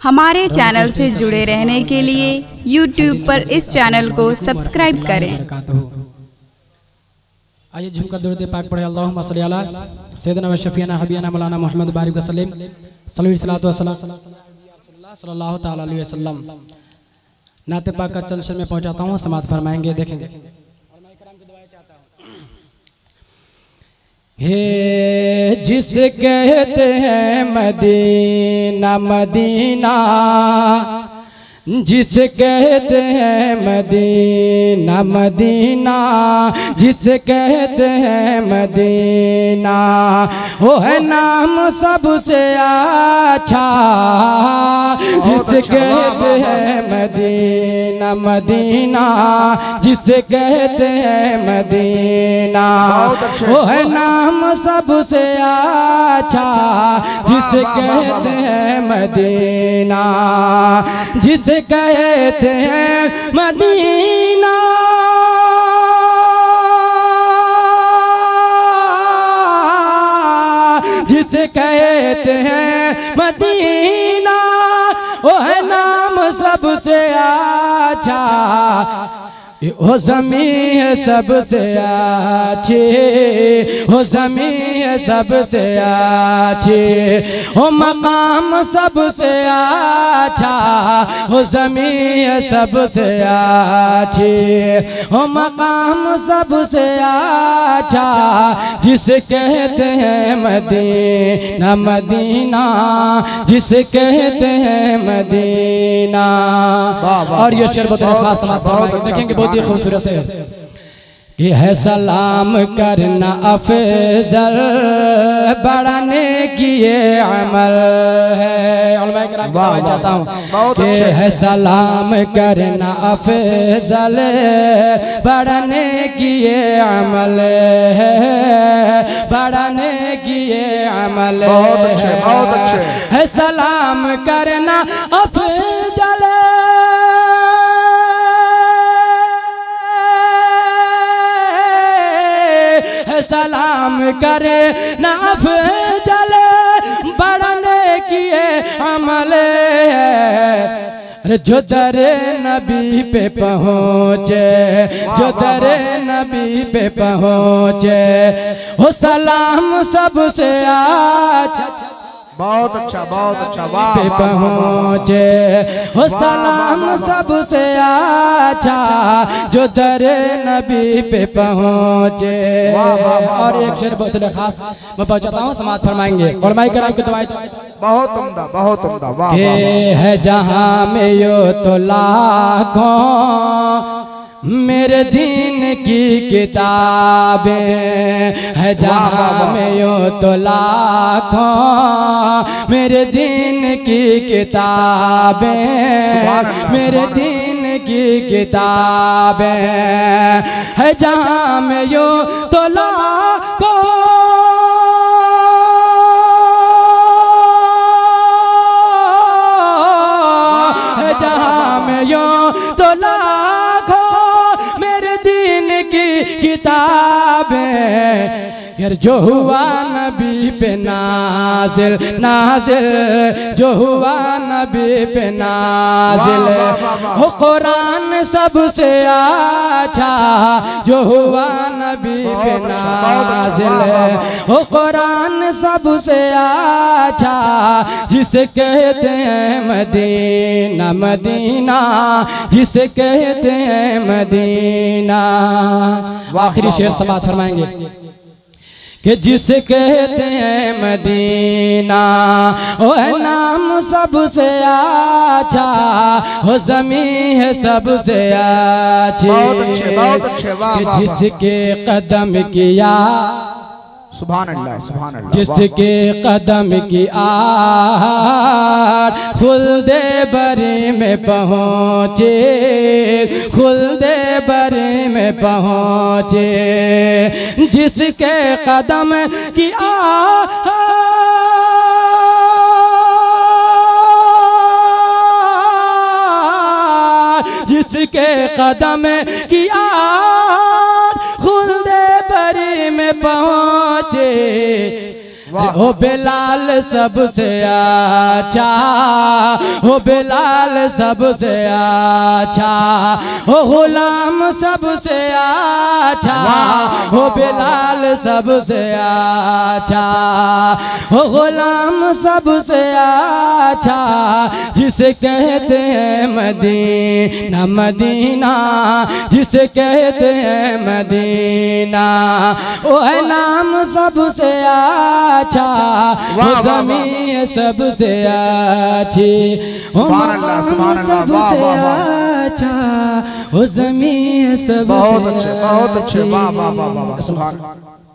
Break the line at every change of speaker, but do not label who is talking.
हमारे चैनल से जुड़े रहने के लिए YouTube पर इस चैनल को सब्सक्राइब करें।
आइए झुमकर दुरूद पाक पढ़े। अल्लाहुम्मा सल्ली अला सय्यिदना व शफीना हबीबना मौलाना मोहम्मद बारिक वसल्लम सल्लल्लाहु तआला अलैहि वसल्लम। नाते पाक का चंद में पहुंचाता हूँ, समाज फरमाएंगे, देखेंगे। हे जिस कहते हैं मदीना मदीना, जिस कहते हैं मदीना मदीना, जिस कहते हैं मदीना, वो है नाम सबसे अच्छा। जिस कहते हैं मदीना मदीना, जिस कहते हैं मदीना, वो है नाम सबसे अच्छा। जिस कहते हैं मदीना, जिस कहते हैं मदीना, जिसे कहते हैं मदीना, वो है नाम सबसे अच्छा। ओ ज़मीं है सबसे अच्छी, ओ ज़मीं है सबसे अच्छी, ओ मकाम सबसे अच्छा, ओ ज़मीं है सबसे अच्छी, ओ मकाम सबसे अच्छा। जिसे कहते हैं मदीना मदीना, जिसे कहते हैं मदीना। और ये शेर बहुत देखेंगे, बहुत ही खूबसूरत है कि है सलाम करना अफजल बढ़ाने की ये अमल है। उलमा किराम की चाहता हूँ कि है सलाम करना अफजल बढ़ाने की ये अमल है, बढ़ाने की ये अमल है। सलाम करना अफजल सलाम करे ना अफजल बढ़ने की अमल है। जो दरे नबी पे पहुँचे, जो दरे नबी पे पहुँचे, वो सलाम सबसे अच्छा।
बहुत अच्छा, बहुत अच्छा। वाह
पे पहुँचे हो सलाम सबसे अच्छा, जो दरे नबी पे पहुँचे। और एक शेर बहुत खास मैं पहुँचाता हूँ, समाज फरमाएंगे। और माई कराम की दुआएं
बहुत उम्दा, बहुत उम्दा। वाह
है जहाँ में यो तो लाखों मेरे दीन की किताबें है, जहाँ में यो तो लाखों मेरे दीन की किताबें, मेरे दीन की किताबें है, जहाँ में यो तो लाखों है, जहाँ में यो तो लाखों किताबें। यार जो हुआ नबी पे नाजिल नाजिल, जो हुआ नबी पे नाजिल, हो कुरान सबसे अच्छा। जो हुआ नबी पे नाजिल, हो कुरान सबसे अच्छा। जिसे कहते हैं मदीना मदीना, जिसे कहते हैं मदीना। आखिरी शेर समाज फरमाएंगे कि जिसे कहते हैं मदीना, ओ है नाम सबसे अच्छा, ओ ज़मीं है सबसे अच्छी।
बहुत अच्छे, बहुत अच्छे। वाह वाह।
जिसके कदम किया,
सुभान अल्लाह, सुभान अल्लाह।
जिसके कदम की आहट खुल्दे बरी में पहुँचे, खुल्दे बरी में पहुँचे। जिसके कदम की आहट, जिसके कदम की आहट खुल्दे बरी में पहुँचे। हो बिलाल सबसे अच्छा, हो बिलाल सबसे अच्छा, हो गुलाम सबसे अच्छा, हो बिलाल सबसे अच्छा, हो गुलाम सबसे अच्छा, जिसे कहते हैं मदीना मदीना, जिसे कहते हैं मदीना, वो है नाम सबसे अच्छा, वो ज़मीन सबसे अच्छी, वो मकाम सबसे अच्छा, वो ज़मीन सबसे
बहुत अच्छे, बहुत अच्छे, वाह वाह वाह वाह, सुभान अल्लाह।